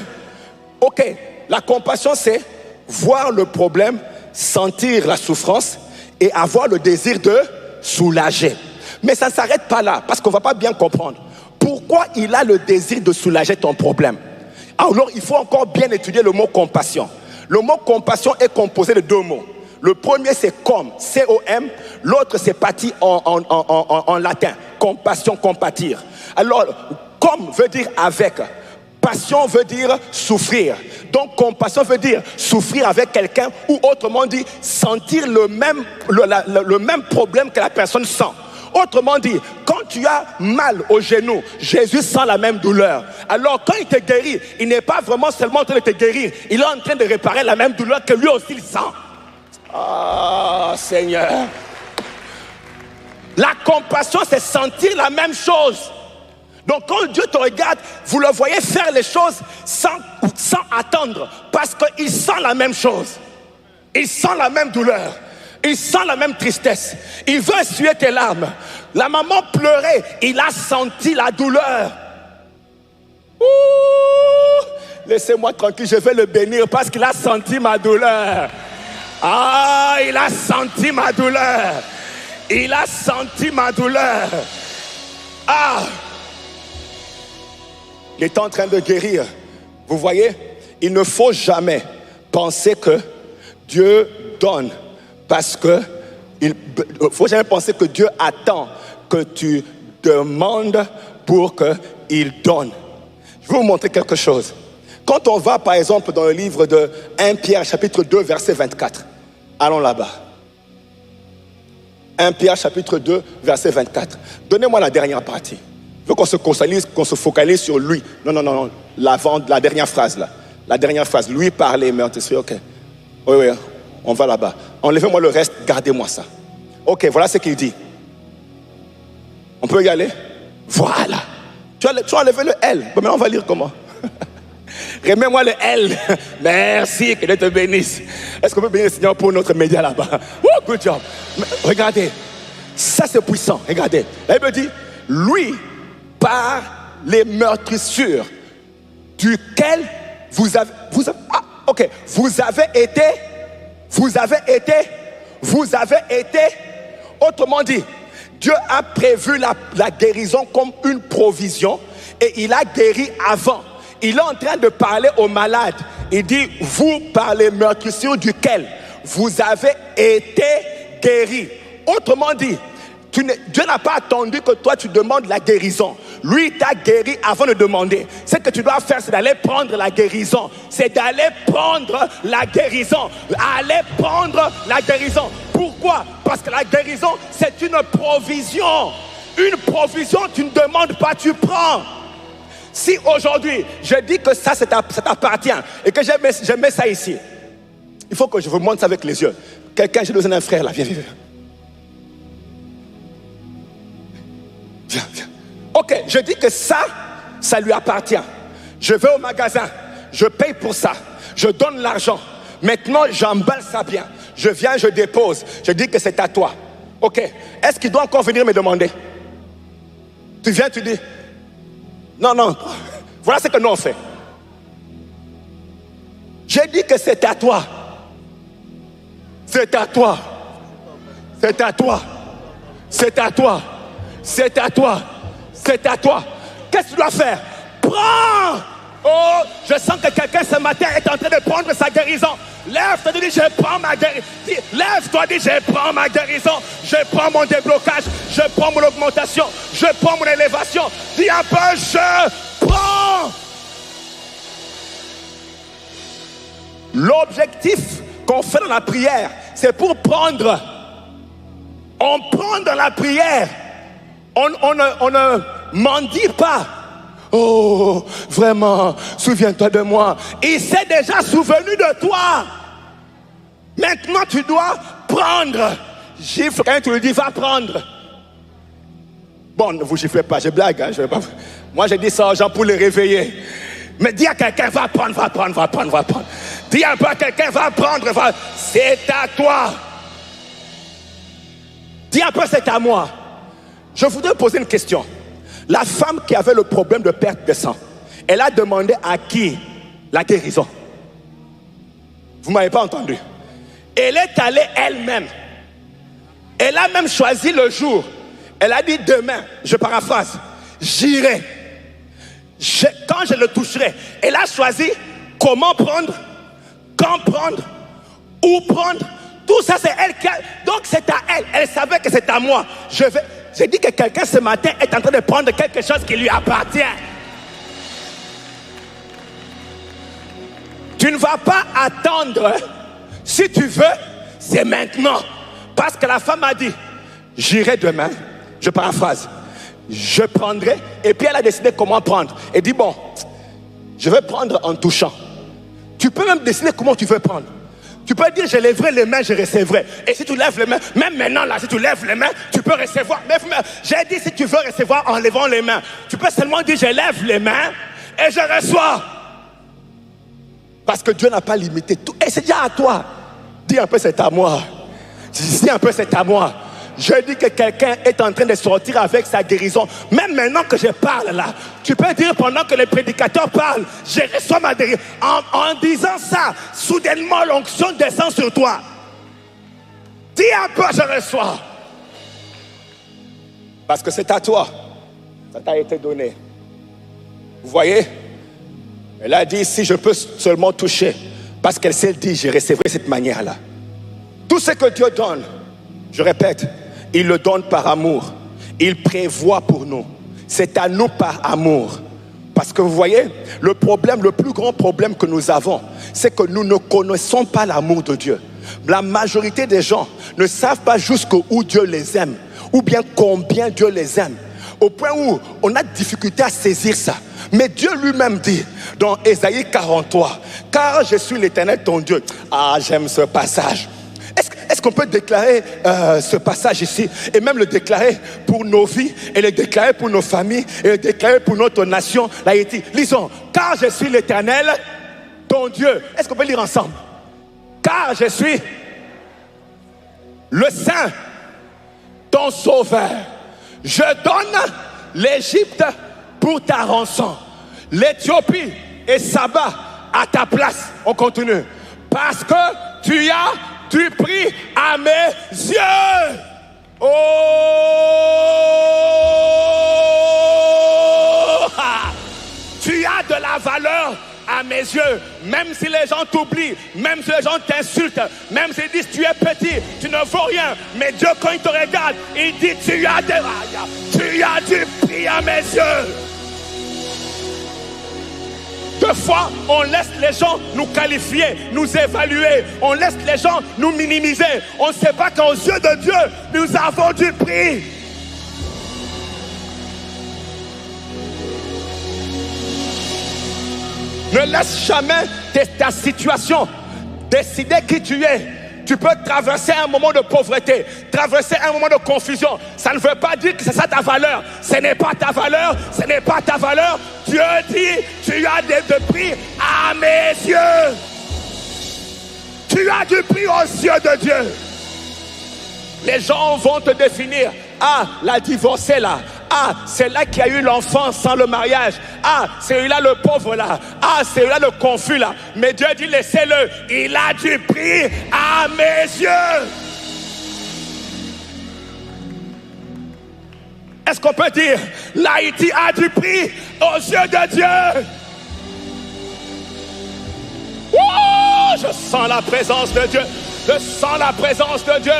Ok, la compassion c'est voir le problème, sentir la souffrance et avoir le désir de soulager. Mais ça ne s'arrête pas là, parce qu'on ne va pas bien comprendre. Pourquoi il a le désir de soulager ton problème? Alors il faut encore bien étudier le mot compassion. Le mot compassion est composé de deux mots. Le premier c'est comme, C-O-M. L'autre c'est pati en latin. Compassion, compatir. Alors, comme veut dire avec. Passion veut dire souffrir. Donc compassion veut dire souffrir avec quelqu'un, ou autrement dit, sentir le même problème que la personne sent. Autrement dit, quand tu as mal au genou, Jésus sent la même douleur. Alors quand il te guérit, il n'est pas vraiment seulement en train de te guérir, il est en train de réparer la même douleur que lui aussi il sent. Ah, Seigneur. La compassion, c'est sentir la même chose. Donc quand Dieu te regarde, vous le voyez faire les choses sans attendre, parce qu'il sent la même chose. Il sent la même douleur. Il sent la même tristesse. Il veut essuyer tes larmes. La maman pleurait, il a senti la douleur. Laissez-moi tranquille, je vais le bénir parce qu'il a senti ma douleur. Ah, il a senti ma douleur. Il a senti ma douleur. Ah, il est en train de guérir. Vous voyez, il ne faut jamais penser que Dieu donne parce que il ne faut jamais penser que Dieu attend que tu demandes pour qu'il donne. Je vais vous montrer quelque chose. Quand on va par exemple dans le livre de 1 Pierre chapitre 2 verset 24, allons là-bas. 1 Pierre chapitre 2 verset 24. Donnez-moi la dernière partie. Je veux qu'on se focalise sur lui. Non. La dernière phrase là. La dernière phrase. Lui parlait, mais on te dit, ok. Oui, on va là-bas. Enlevez-moi le reste, gardez-moi ça. Ok, voilà ce qu'il dit. On peut y aller? Voilà. Tu as enlevé le L. Bon, maintenant on va lire comment? Remets-moi le L. Merci, que Dieu te bénisse. Est-ce qu'on peut bénir le Seigneur pour notre média là-bas? Oh, good job. Regardez, ça c'est puissant. Regardez. Là, il me dit, lui, par les meurtrissures duquel vous avez été, autrement dit, Dieu a prévu la guérison comme une provision et il a guéri avant. Il est en train de parler aux malades. Il dit, vous par les meurtrissures duquel vous avez été guéris. Autrement dit, Dieu n'a pas attendu que toi tu demandes la guérison. Lui t'a guéri avant de demander. Ce que tu dois faire, c'est d'aller prendre la guérison. C'est d'aller prendre la guérison. Aller prendre la guérison. Pourquoi? Parce que la guérison, c'est une provision. Une provision, tu ne demandes pas, tu prends. Si aujourd'hui, je dis que ça t'appartient et que je mets ça ici, il faut que je vous montre ça avec les yeux. Quelqu'un, j'ai besoin d'un frère là, viens. Viens. Ok, je dis que ça lui appartient. Je vais au magasin, je paye pour ça, je donne l'argent. Maintenant, j'emballe ça bien. Je viens, je dépose, je dis que c'est à toi. Ok, est-ce qu'il doit encore venir me demander? Tu viens, tu dis, non. Voilà ce que nous on fait. J'ai dit que c'est à toi. C'est à toi. C'est à toi. C'est à toi. C'est à toi. C'est à toi. Qu'est-ce que tu dois faire? Prends! Oh, je sens que quelqu'un ce matin est en train de prendre sa guérison. Lève-toi, dis, je prends ma guérison. Lève-toi, dis, je prends ma guérison. Je prends mon déblocage. Je prends mon augmentation. Je prends mon élévation. Dis un peu, je prends. L'objectif qu'on fait dans la prière, c'est pour prendre. On prend dans la prière. On ne mendie pas. Oh, vraiment, souviens-toi de moi. Il s'est déjà souvenu de toi. Maintenant, tu dois prendre. Gifle quand tu lui dis, va prendre. Bon, ne vous giflez pas, je blague. Hein, moi, j'ai dit ça aux gens pour les réveiller. Mais dis à quelqu'un, va prendre. Dis un peu à quelqu'un, va prendre. C'est à toi. Dis un peu, c'est à moi. Je voudrais poser une question. La femme qui avait le problème de perte de sang, elle a demandé à qui la guérison? Vous ne m'avez pas entendu. Elle est allée elle-même. Elle a même choisi le jour. Elle a dit demain, je paraphrase, j'irai. Quand je le toucherai. Elle a choisi comment prendre, quand prendre, où prendre, Tout ça, c'est elle qui a... Donc, c'est à elle. Elle savait que c'est à moi. J'ai dit que quelqu'un ce matin est en train de prendre quelque chose qui lui appartient. Tu ne vas pas attendre. Si tu veux, c'est maintenant. Parce que la femme a dit, j'irai demain. Je paraphrase. Je prendrai. Et puis elle a décidé comment prendre. Elle dit, bon, je vais prendre en touchant. Tu peux même décider comment tu veux prendre. Tu peux dire, je lèverai les mains, je recevrai. Et si tu lèves les mains, même maintenant là, si tu lèves les mains, tu peux recevoir. Mais j'ai dit, si tu veux recevoir en levant les mains, tu peux seulement dire, je lève les mains et je reçois. Parce que Dieu n'a pas limité tout. Et c'est déjà à toi. Dis un peu, c'est à moi. Dis un peu, c'est à moi. Je dis que quelqu'un est en train de sortir avec sa guérison. Même maintenant que je parle là, tu peux dire pendant que les prédicateurs parlent, je reçois ma guérison. En disant ça, soudainement l'onction descend sur toi. Dis un peu, je reçois. Parce que c'est à toi. Ça t'a été donné. Vous voyez? Elle a dit, si je peux seulement toucher, parce qu'elle s'est dit, je recevrai de cette manière-là. Tout ce que Dieu donne, je répète, il le donne par amour. Il prévoit pour nous. C'est à nous par amour. Parce que vous voyez, le plus grand problème que nous avons, c'est que nous ne connaissons pas l'amour de Dieu. La majorité des gens ne savent pas jusqu'où Dieu les aime, ou bien combien Dieu les aime. Au point où on a difficulté à saisir ça. Mais Dieu lui-même dit dans Ésaïe 43, car je suis l'Éternel ton Dieu. Ah, j'aime ce passage. Est-ce qu'on peut déclarer ce passage ici et même le déclarer pour nos vies et le déclarer pour nos familles et le déclarer pour notre nation, l'Haïti? Lisons, car je suis l'Éternel ton Dieu. Est-ce qu'on peut lire ensemble? Car je suis le Saint, ton Sauveur. Je donne l'Égypte pour ta rançon, l'Éthiopie et Saba à ta place. On continue. Parce que tu as du prix à mes yeux. Oh! Tu as de la valeur à mes yeux. Même si les gens t'oublient, même si les gens t'insultent, même s'ils disent tu es petit, tu ne vaux rien. Mais Dieu, quand il te regarde, il dit tu as du prix à mes yeux. Deux fois, on laisse les gens nous qualifier, nous évaluer. On laisse les gens nous minimiser. On ne sait pas qu'aux yeux de Dieu, nous avons du prix. Ne laisse jamais ta situation décider qui tu es. Tu peux traverser un moment de pauvreté, traverser un moment de confusion. Ça ne veut pas dire que c'est ça ta valeur. Ce n'est pas ta valeur, ce n'est pas ta valeur. Dieu dit, tu as de prix à mes yeux. Tu as du prix aux yeux de Dieu. Les gens vont te définir. Ah, la divorcée là. Ah, c'est là qui a eu l'enfant sans le mariage. Ah, c'est là le pauvre là. Ah, c'est là le confus là. Mais Dieu dit, laissez-le. Il a du prix à mes yeux. Est-ce qu'on peut dire, l'Haïti a du prix aux yeux de Dieu? Oh, je sens la présence de Dieu. Je sens la présence de Dieu.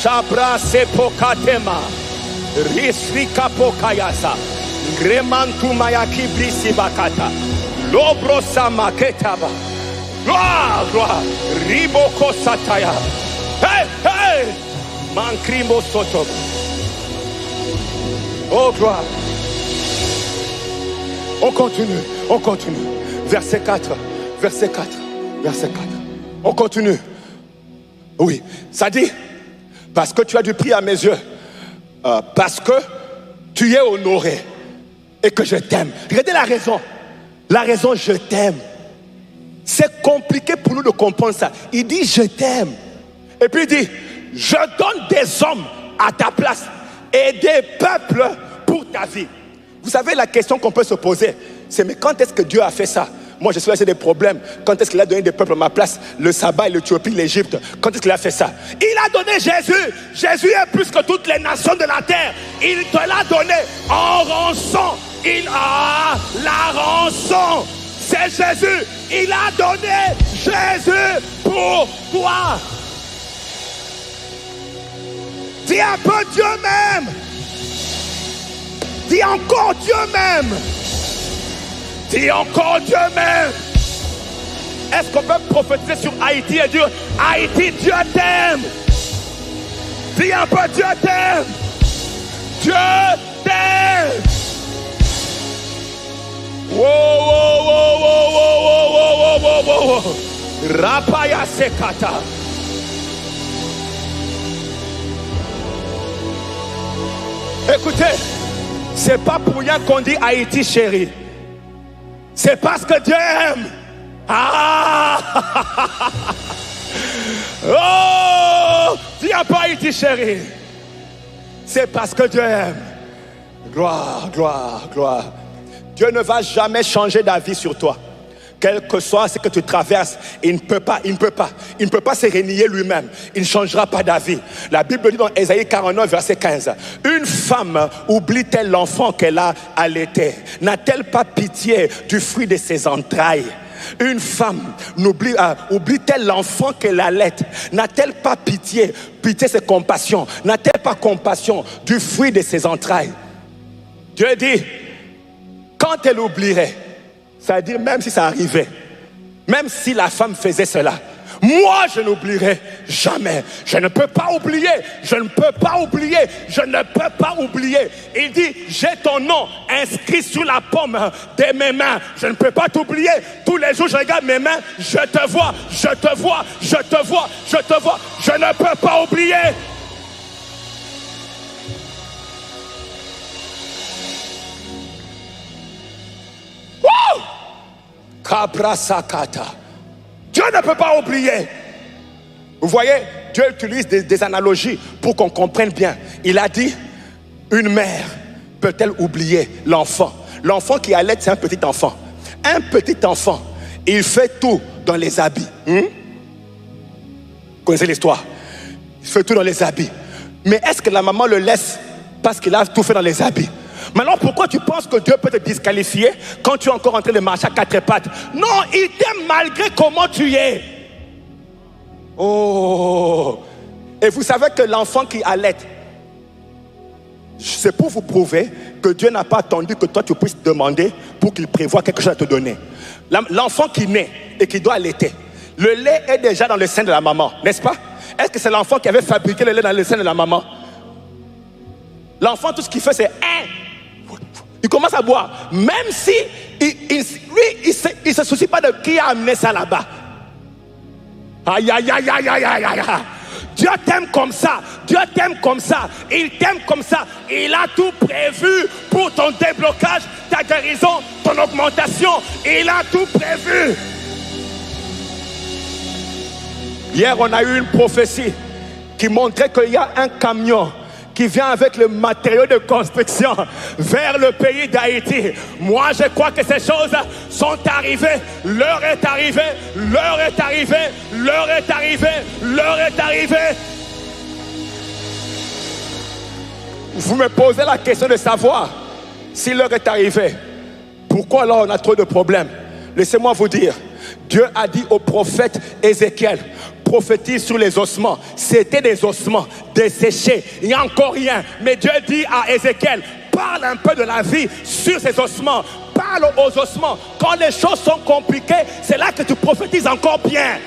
Chabra sepokatema. Risrika pokayasa. Gremantu mayaki brisi bakata. Lobro samaketaba. Gloire, gloire. Riboko sataya. Hey, hey. Mankrimo soto. Oh, gloire. On continue, on continue. Verset 4, verset 4, verset 4. On continue. Oui, ça dit, parce que tu as du prix à mes yeux. Parce que tu es honoré et que je t'aime. Regardez la raison. La raison, je t'aime. C'est compliqué pour nous de comprendre ça. Il dit, je t'aime. Et puis il dit, je donne des hommes à ta place et des peuples pour ta vie. Vous savez, la question qu'on peut se poser, c'est mais quand est-ce que Dieu a fait ça? Moi, je suis laissé des problèmes. Quand est-ce qu'il a donné des peuples à ma place? Le Saba, l'Éthiopie, l'Égypte. Quand est-ce qu'il a fait ça? Il a donné Jésus. Jésus est plus que toutes les nations de la terre. Il te l'a donné en rançon. Il a la rançon. C'est Jésus. Il a donné Jésus pour toi. Dis un peu Dieu m'aime. Dis encore Dieu m'aime. Dis encore Dieu m'aime. Est-ce qu'on peut prophétiser sur Haïti et dire Haïti, Dieu t'aime. Dis un peu Dieu t'aime. Dieu t'aime. Wow, wow, wow, wow, wow, wow, wow, wow, wow. Rapaya sekata. Écoutez, c'est pas pour rien qu'on dit Haïti chérie. C'est parce que Dieu aime. Ah! Oh! Dis un peu Haïti chérie. C'est parce que Dieu aime. Gloire, gloire, gloire. Dieu ne va jamais changer d'avis sur toi. Quel que soit ce que tu traverses, il ne peut pas se renier lui-même. Il ne changera pas d'avis. La Bible dit dans Ésaïe 49, verset 15, une femme oublie-t-elle l'enfant qu'elle a allaité? N'a-t-elle pas pitié du fruit de ses entrailles? Une femme oublie-t-elle l'enfant qu'elle allaite? N'a-t-elle pas pitié? Pitié, c'est compassion. N'a-t-elle pas compassion du fruit de ses entrailles? Dieu dit, quand elle oublierait, c'est-à-dire même si ça arrivait, même si la femme faisait cela, moi je n'oublierai jamais. Je ne peux pas oublier. Je ne peux pas oublier. Je ne peux pas oublier. Il dit, j'ai ton nom inscrit sur la paume de mes mains. Je ne peux pas t'oublier. Tous les jours je regarde mes mains. Je te vois. Je te vois. Je te vois. Je te vois. Je ne peux pas oublier. Wouh! Kabrasakata. Dieu ne peut pas oublier. Vous voyez, Dieu utilise des analogies pour qu'on comprenne bien. Il a dit, une mère peut-elle oublier l'enfant? L'enfant qui allait, c'est un petit enfant. Un petit enfant, il fait tout dans les habits. Vous connaissez l'histoire? Il fait tout dans les habits. Mais est-ce que la maman le laisse parce qu'il a tout fait dans les habits? Maintenant, pourquoi tu penses que Dieu peut te disqualifier quand tu es encore en train de marcher à quatre pattes? Non, il t'aime malgré comment tu es. Oh! Et vous savez que l'enfant qui allait, c'est pour vous prouver que Dieu n'a pas attendu que toi tu puisses demander pour qu'il prévoie quelque chose à te donner. L'enfant qui naît et qui doit allaiter, le lait est déjà dans le sein de la maman, n'est-ce pas? Est-ce que c'est l'enfant qui avait fabriqué le lait dans le sein de la maman? L'enfant, tout ce qu'il fait, c'est il commence à boire, même si lui, il se soucie pas de qui a amené ça là-bas. Aïe, aïe, aïe, aïe, aïe, aïe, aïe. Dieu t'aime comme ça. Dieu t'aime comme ça. Il t'aime comme ça. Il a tout prévu pour ton déblocage, ta guérison, ton augmentation. Il a tout prévu. Hier, on a eu une prophétie qui montrait qu'il y a un camion qui vient avec le matériau de construction vers le pays d'Haïti. Moi, je crois que ces choses sont arrivées. L'heure est arrivée. L'heure est arrivée. L'heure est arrivée. L'heure est arrivée. Vous me posez la question de savoir si l'heure est arrivée. Pourquoi alors on a trop de problèmes? Laissez-moi vous dire, Dieu a dit au prophète Ézéchiel, prophétise sur les ossements. C'était des ossements desséchés. Il n'y a encore rien. Mais Dieu dit à Ézéchiel, parle un peu de la vie sur ces ossements. Parle aux ossements. Quand les choses sont compliquées, c'est là que tu prophétises encore bien.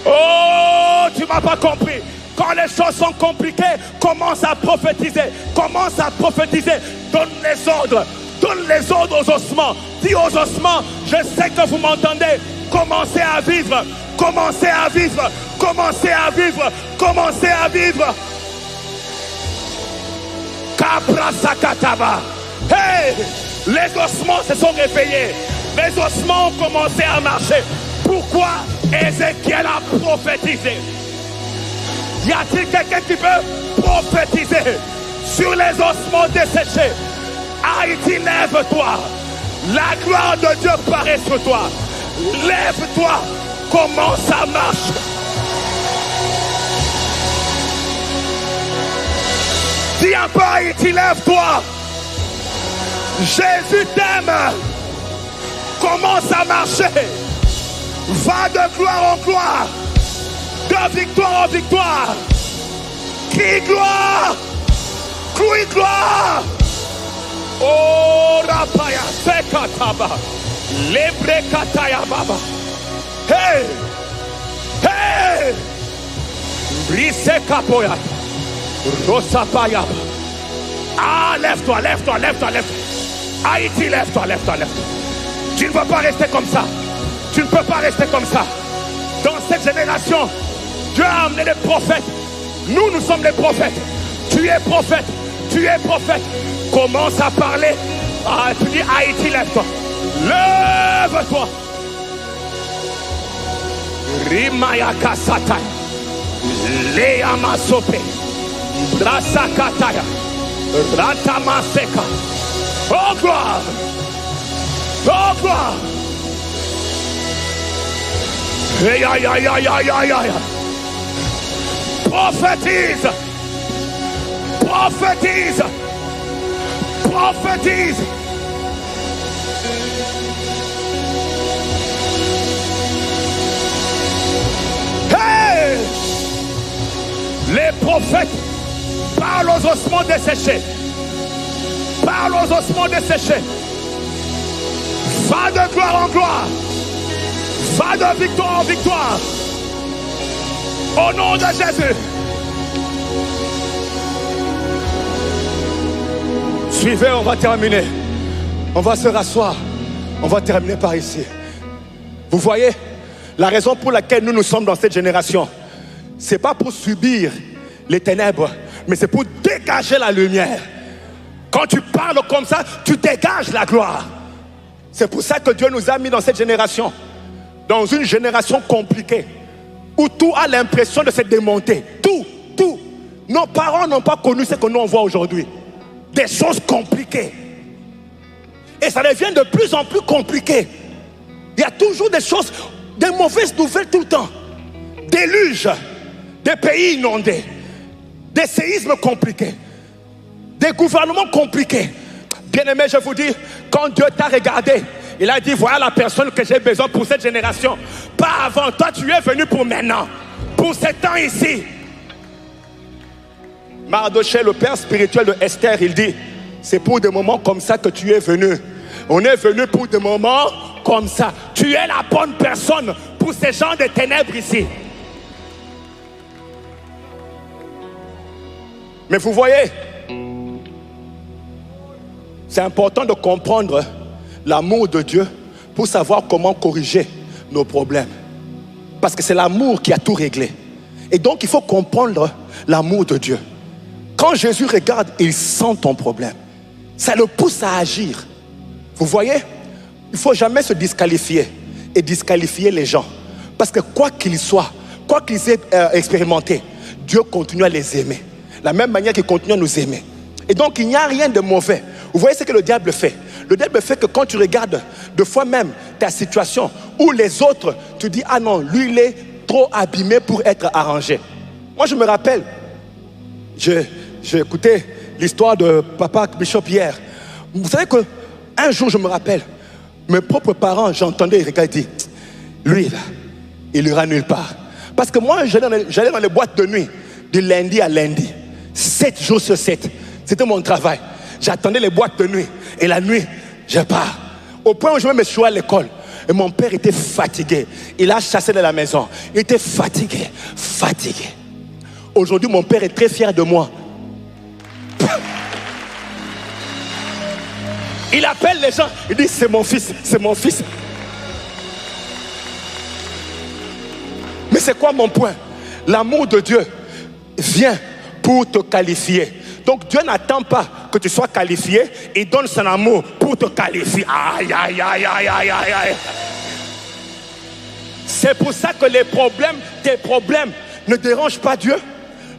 Oh, tu ne m'as pas compris. Quand les choses sont compliquées, commence à prophétiser. Commence à prophétiser. Donne les ordres. Donne les ordres aux ossements. Dis aux ossements, je sais que vous m'entendez. Commencez à vivre. Commencez à vivre. Commencez à vivre. Commencez à vivre. Kabra Sakataba. Hey! Les ossements se sont réveillés. Les ossements ont commencé à marcher. Pourquoi Ézéchiel a prophétisé? Y a-t-il quelqu'un qui veut prophétiser sur les ossements desséchés? Haïti, lève-toi. La gloire de Dieu paraît sur toi. Lève-toi. Comment ça marche? Dis un peu, Haïti, lève-toi. Jésus t'aime. Commence à marcher. Va de gloire en gloire, de victoire en victoire. Crie gloire, crie gloire. Oh rapaya, sekataba, lebrekataya baba. Hey, hey, brisekapoya, rosapaya. Ah, lève-toi, lève-toi, lève-toi, lève-toi. Haïti, lève-toi, lève-toi, lève-toi. Tu ne peux pas rester comme ça. Tu ne peux pas rester comme ça. Dans cette génération, Dieu a amené des prophètes. Nous sommes les prophètes. Tu es prophète. Tu es prophète. Commence à parler. Ah, tu dis Haïti, lève-toi. Lève-toi. Rimayaka Satay. Leama Sope. Brasakataya. Ratamaseka. Oh gloire. Oh gloire. Aïe aïe aïe aïe aïe aïe aïe. Prophétise. Prophétise. Prophétise. Hey! Les prophètes parlent aux ossements desséchés. Parle aux ossements desséchés. Va de gloire en gloire. Va de victoire en victoire. Au nom de Jésus. Suivez, on va terminer. On va se rasseoir. On va terminer par ici. Vous voyez, la raison pour laquelle nous sommes dans cette génération, c'est pas pour subir les ténèbres, mais c'est pour dégager la lumière. Quand tu parles comme ça, tu dégages la gloire. C'est pour ça que Dieu nous a mis dans cette génération. Dans une génération compliquée. Où tout a l'impression de se démonter. Tout. Nos parents n'ont pas connu ce que nous on voit aujourd'hui. Des choses compliquées. Et ça devient de plus en plus compliqué. Il y a toujours des choses, des mauvaises nouvelles tout le temps. Déluges. Des pays inondés. Des séismes compliqués. Des gouvernements compliqués. Bien-aimé, je vous dis, quand Dieu t'a regardé, il a dit, voilà la personne que j'ai besoin pour cette génération. Pas avant, toi tu es venu pour maintenant. Pour ce temps ici. Mardoché, le père spirituel de Esther, il dit, c'est pour des moments comme ça que tu es venu. On est venu pour des moments comme ça. Tu es la bonne personne pour ces gens de ténèbres ici. Mais vous voyez, c'est important de comprendre l'amour de Dieu pour savoir comment corriger nos problèmes. Parce que c'est l'amour qui a tout réglé. Et donc il faut comprendre l'amour de Dieu. Quand Jésus regarde, il sent ton problème. Ça le pousse à agir. Vous voyez, il ne faut jamais se disqualifier et disqualifier les gens. Parce que quoi qu'ils soient, quoi qu'ils aient expérimenté, Dieu continue à les aimer. La même manière qu'il continue à nous aimer. Et donc il n'y a rien de mauvais. Vous voyez ce que le diable fait. Le diable fait que quand tu regardes de fois même ta situation où les autres, tu dis, ah non, lui il est trop abîmé pour être arrangé. Moi je me rappelle, j'ai écouté l'histoire de papa Bishop hier. Vous savez qu'un jour je me rappelle, mes propres parents, j'entendais, ils regardaient, dire, lui là, il ira nulle part. Parce que moi j'allais dans les boîtes de nuit, de lundi à lundi, 7 jours sur 7. C'était mon travail. J'attendais les boîtes de nuit. Et la nuit, je pars. Au point où je me suis à l'école. Et mon père était fatigué. Il a chassé de la maison. Il était fatigué. Aujourd'hui, mon père est très fier de moi. Il appelle les gens. Il dit, c'est mon fils, c'est mon fils. Mais c'est quoi mon point? L'amour de Dieu vient pour te qualifier. Donc Dieu n'attend pas que tu sois qualifié, il donne son amour pour te qualifier. Aïe, aïe, aïe, aïe, aïe, aïe, aïe. C'est pour ça que tes problèmes ne dérangent pas Dieu.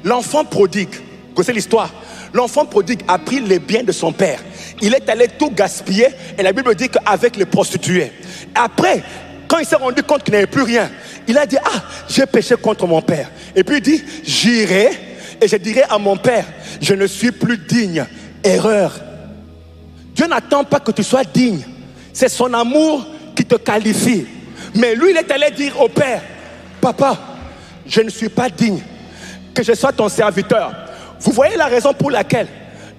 L'enfant prodigue, vous connaissez l'histoire. L'enfant prodigue a pris les biens de son père. Il est allé tout gaspiller et la Bible dit qu'avec les prostituées. Après, quand il s'est rendu compte qu'il n'avait plus rien, il a dit, ah, j'ai péché contre mon père. Et puis il dit, j'irai et je dirai à mon père, je ne suis plus digne. Erreur. Dieu n'attend pas que tu sois digne. C'est son amour qui te qualifie. Mais lui, il est allé dire au père, papa, je ne suis pas digne que je sois ton serviteur. Vous voyez la raison pour laquelle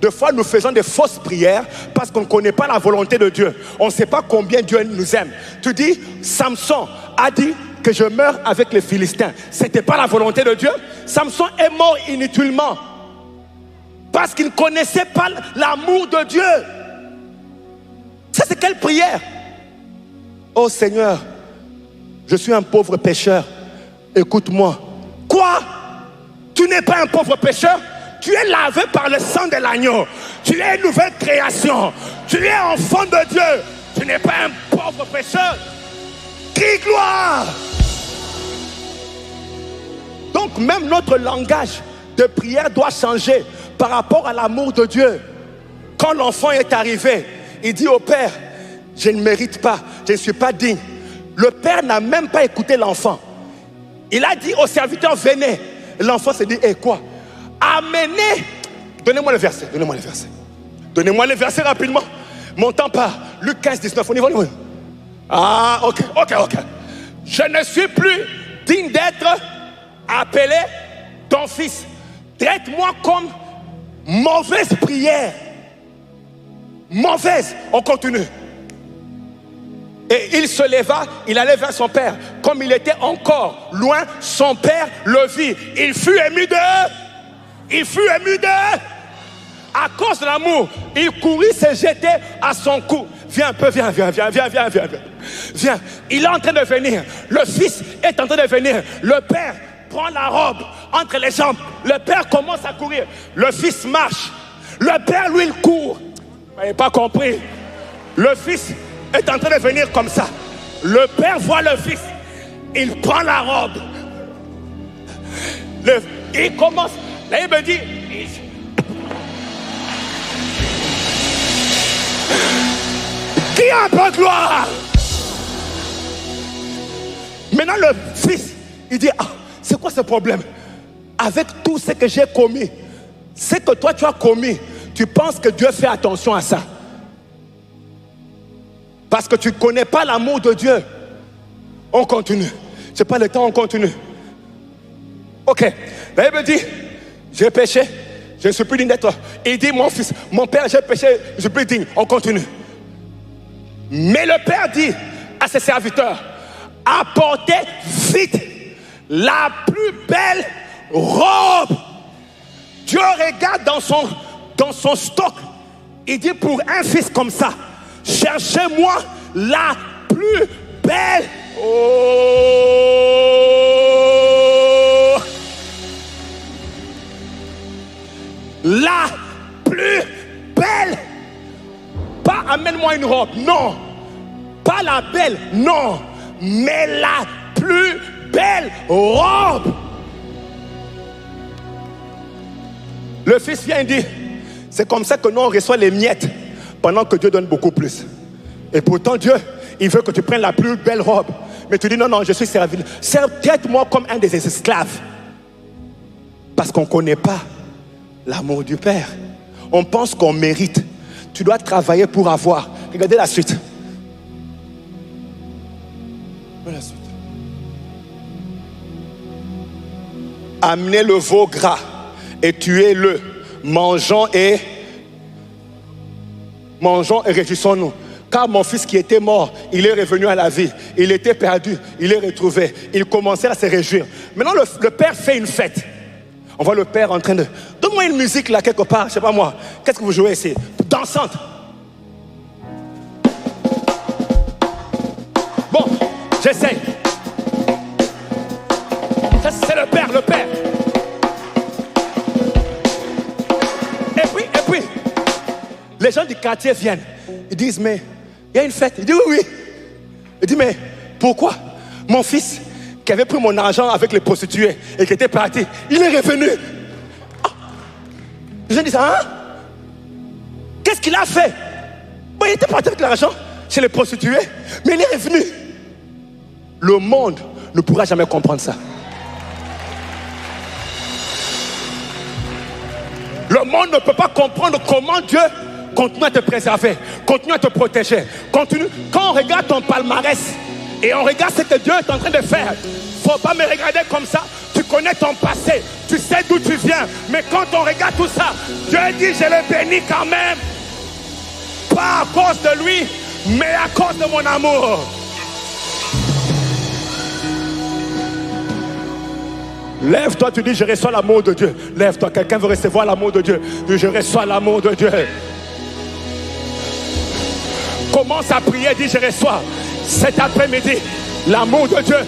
des fois nous faisons des fausses prières, parce qu'on ne connaît pas la volonté de Dieu. On ne sait pas combien Dieu nous aime. Tu dis, Samson a dit que je meurs avec les Philistins. Ce n'était pas la volonté de Dieu. Samson est mort inutilement parce qu'il ne connaissait pas l'amour de Dieu. Ça, c'est quelle prière? Oh Seigneur, je suis un pauvre pécheur, écoute-moi. Quoi? Tu n'es pas un pauvre pécheur? Tu es lavé par le sang de l'agneau. Tu es une nouvelle création. Tu es enfant de Dieu. Tu n'es pas un pauvre pécheur. Crie gloire. Donc même notre langage de prière doit changer par rapport à l'amour de Dieu. Quand l'enfant est arrivé, il dit au père, je ne mérite pas, je ne suis pas digne. Le père n'a même pas écouté l'enfant. Il a dit au serviteur, venez. L'enfant s'est dit, quoi? Amenez. Donnez-moi le verset, donnez-moi le verset. Donnez-moi le verset rapidement. Mon temps part. Luc 15, 19, on y va, on y va. Ah, ok. Je ne suis plus digne d'être appelé ton fils. Traite-moi comme mauvaise prière. Mauvaise. On continue. Et il se leva, il allait vers son père. Comme il était encore loin, son père le vit. Il fut ému d'eux. Il fut ému d'eux. À cause de l'amour, il courut se jeter à son cou. Viens un peu, viens. Viens. Il est en train de venir. Le fils est en train de venir. Le père prend la robe entre les jambes. Le père commence à courir. Le fils marche. Le père, lui, il court. Vous n'avez pas compris. Le fils est en train de venir comme ça. Le père voit le fils. Il prend la robe. Il commence. Là, il me dit... Qui a un peu de gloire? Maintenant le fils, il dit, c'est quoi ce problème? Avec tout ce que j'ai commis, ce que toi tu as commis, tu penses que Dieu fait attention à ça? Parce que tu ne connais pas l'amour de Dieu. On continue. Je n'ai pas le temps, on continue. Ok. Là, il me dit, j'ai péché, je ne suis plus digne d'être. Il dit, mon fils, mon père, j'ai péché, je ne suis plus digne. On continue. Mais le père dit à ses serviteurs, apportez vite la plus belle robe. Dieu regarde dans son stock. Il dit, pour un fils comme ça, cherchez-moi la plus belle. La plus belle. Pas amène-moi une robe, non. Pas la belle, non. Mais la plus belle robe. Le fils vient et dit, c'est comme ça que nous on reçoit les miettes, pendant que Dieu donne beaucoup plus. Et pourtant Dieu, il veut que tu prennes la plus belle robe. Mais tu dis, non, je suis servi. Traite-moi comme un des esclaves. Parce qu'on ne connaît pas l'amour du Père. On pense qu'on mérite. Tu dois travailler pour avoir. Regardez la suite. La suite. Amenez le veau gras et tuez-le. Mangeons et réjouissons-nous. Car mon fils qui était mort, il est revenu à la vie. Il était perdu, il est retrouvé. Il commençait à se réjouir. Maintenant, le père fait une fête. On voit le père en train de... Donne-moi une musique là quelque part, je sais pas moi. Qu'est-ce que vous jouez ici? Dansante. Bon, j'essaye. Ça c'est le père. Et puis, les gens du quartier viennent. Ils disent, mais il y a une fête. Il dit, oui. Il dit, mais pourquoi? Mon fils qui avait pris mon argent avec les prostituées et qui était parti, il est revenu. Les gens disent, qu'est-ce qu'il a fait? Bon, il était parti avec l'argent chez les prostituées, mais il est revenu. Le monde ne pourra jamais comprendre ça. Le monde ne peut pas comprendre comment Dieu continue à te préserver, continue à te protéger, continue. Quand on regarde ton palmarès, et on regarde ce que Dieu est en train de faire. Faut pas me regarder comme ça. Tu connais ton passé, tu sais d'où tu viens. Mais quand on regarde tout ça, Dieu dit je le bénis quand même. Pas à cause de lui, mais à cause de mon amour. Lève-toi, tu dis je reçois l'amour de Dieu. Lève-toi, quelqu'un veut recevoir l'amour de Dieu. Je reçois l'amour de Dieu. Commence à prier, dis je reçois cet après-midi l'amour de Dieu.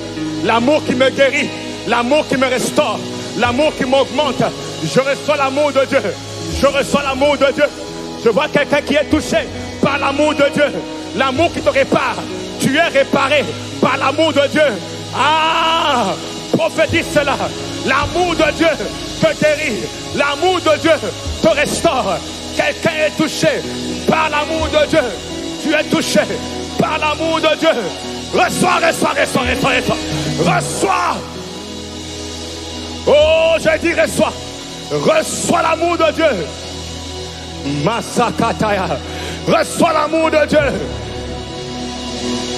L'amour qui me guérit, l'amour qui me restaure, l'amour qui m'augmente. Je reçois l'amour de Dieu. Je reçois l'amour de Dieu. Je vois quelqu'un qui est touché par l'amour de Dieu. L'amour qui te répare. Tu es réparé par l'amour de Dieu. Ah, prophétise cela. L'amour de Dieu te guérit. L'amour de Dieu te restaure. Quelqu'un est touché par l'amour de Dieu. Tu es touché par l'amour de Dieu. Reçois, reçois, reçois, reçois, reçois. Reçois. Oh, j'ai dit reçois. Reçois l'amour de Dieu. Masakataya. Reçois l'amour de Dieu.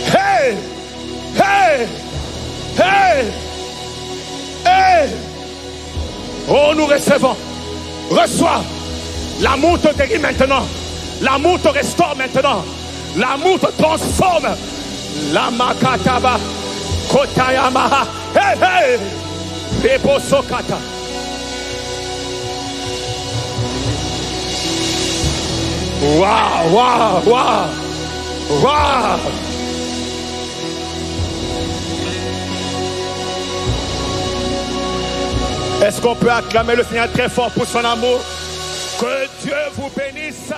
Hey! Hey! Hey! Hey! Oh, nous recevons. Reçois. L'amour te guérit maintenant. L'amour te restaure maintenant. L'amour te transforme. La makataba. Kotayamaha. Hey, hey! Rebosokata. Waouh, waouh, waouh. Waouh. Est-ce qu'on peut acclamer le Seigneur très fort pour son amour? Que Dieu vous bénisse.